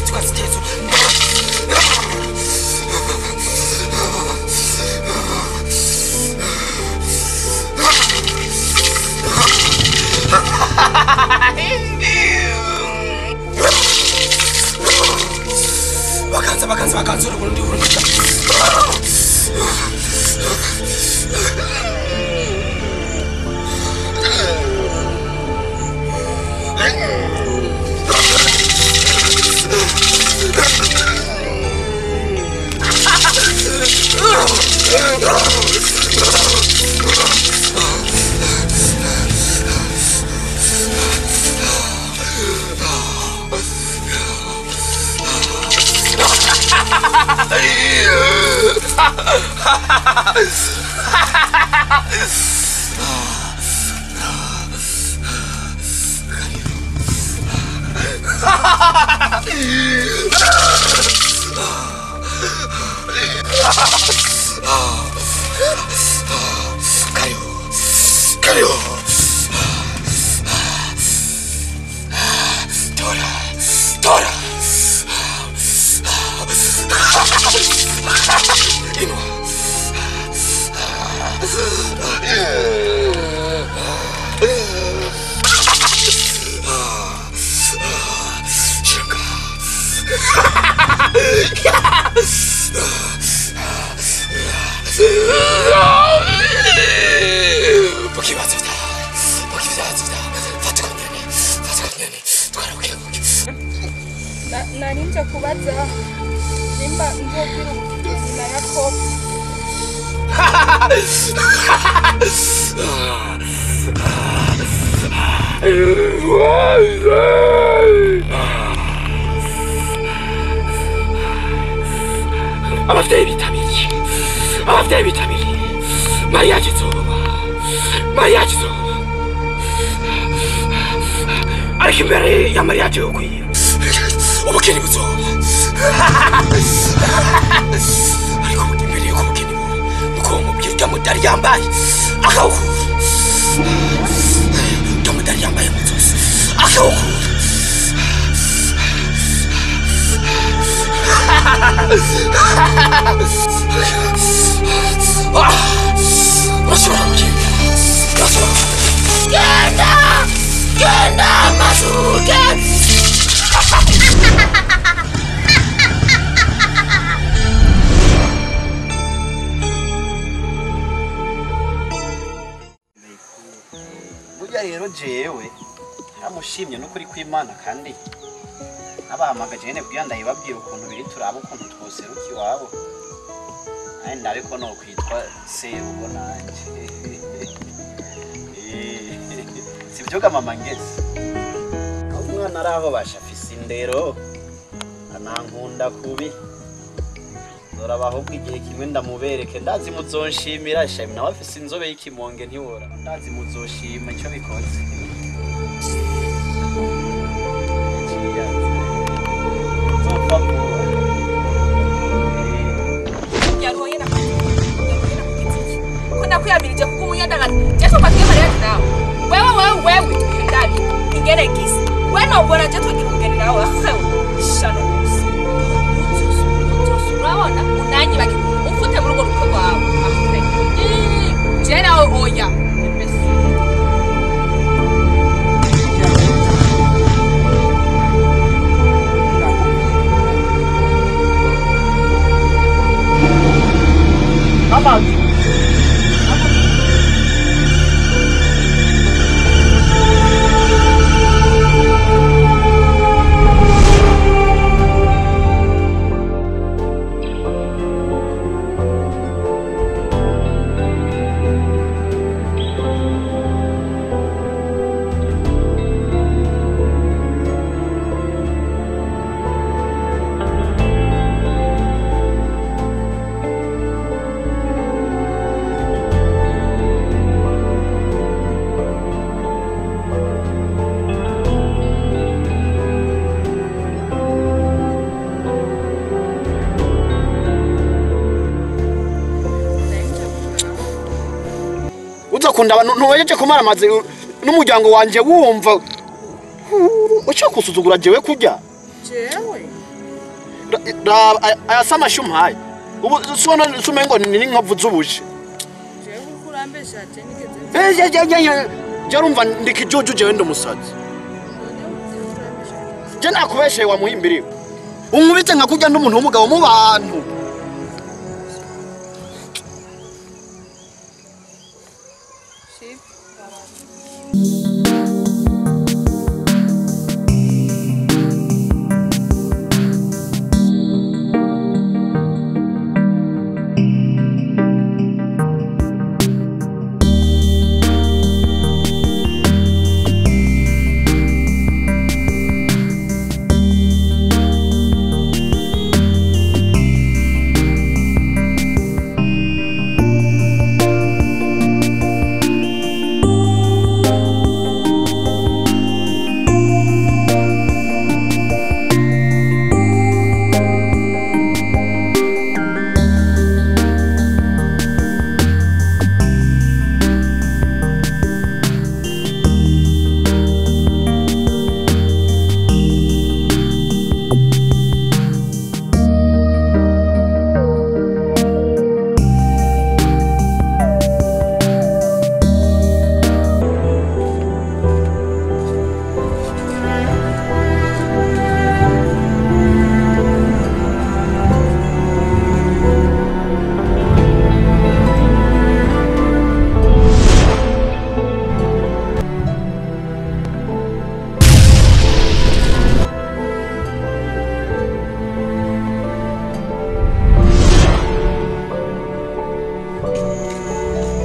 tukazitezo Vacanza urundi Narinja kubaza nimba nzogira ubuzima yako abavyeyi bitabiriye mariage izoba ariko imbere ya mariage yo kwiba ubukeni buzoba ariko imbere yo kubukeni nuko umubwira mudari yambaye akawukura mudari yambaye muzosi akawukura urashobora kugenda genda mazuke burya rero jewe naramushimye n'ukuri kw'Imana kandi abahamagaje nyene kugira ndababwira ukuntu biri turaba ukuntu twoseruka iwabo kandi ariko no kwitwa serugo nanje sivyoga mama ngeze umwana araho bashafise indero anankunda kubi zorabaho bw'igihe kimwe ndamubereke ndazi muzonshimira shami nawe afise inzobe y'ikimonge ntiwora ndazi muzoshima ico bikoze Kuyabirije kuko uyandagana jeso kwatwe mariage nawe wewe ndabi ingere gisi we no bora je twagira umugeni nawe shano urabona unanyi baki ufute mu rugo ruko rwawe jera oya Mama uzakunda abantu ntuwejeje kumara amazi n'umuryango wanje wumva uca kusuzugura jewe kurya jewe ayasama shumhaye ubu sona sumengo ni nkovu zubushe jewe kurambesha je nigeze jarumva ndikijojo jewe ndo musazi je nakubeshe wa muhimbiri unkubite nkakujya n'umuntu w'umugabo mu bantu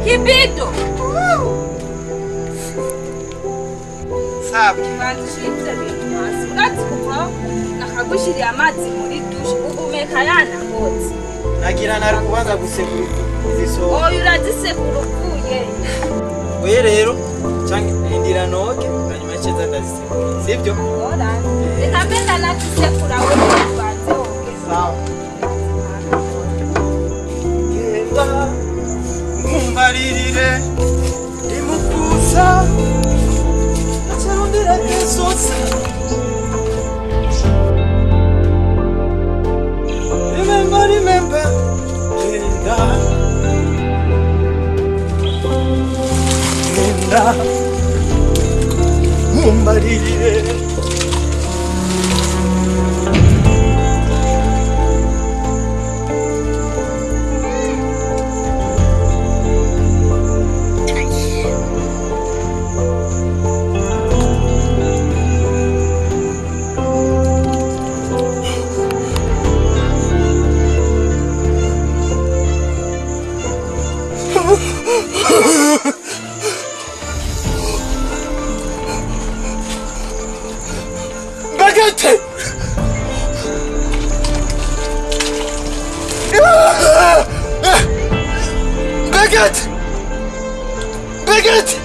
Kibido. sabe Bandishitse bintu hasi. Urazi kuva nakagushiriye amazi muri dushe ugumeka yana hose. nagira nari kubanza gusekura iziso Oya urazisekura upfuye. Oye rero cyangwa indira noke hanyuma cyeza ndazisekura sibyo Ora. Reka mbenda nazisekura wowe ubanze wowe. sawa genda mumbaririre imukuza acarondera yesosa remember genda mumbaririre Baguette! Baguette! Baguette!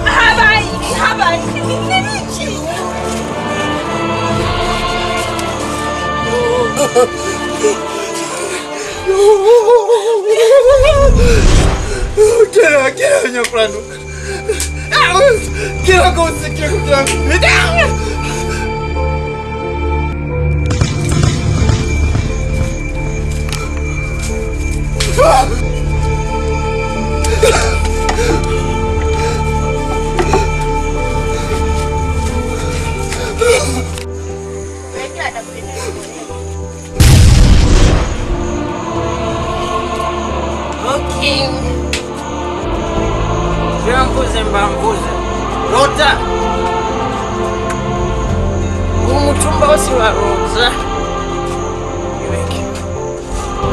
Habai, Quiero, señor Plano. Quiero Okay. Mbuze mbambuze Rota umutumba wose wa Roza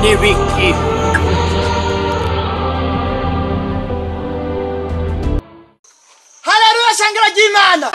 Nibiki Haleluya shangara ry'Imana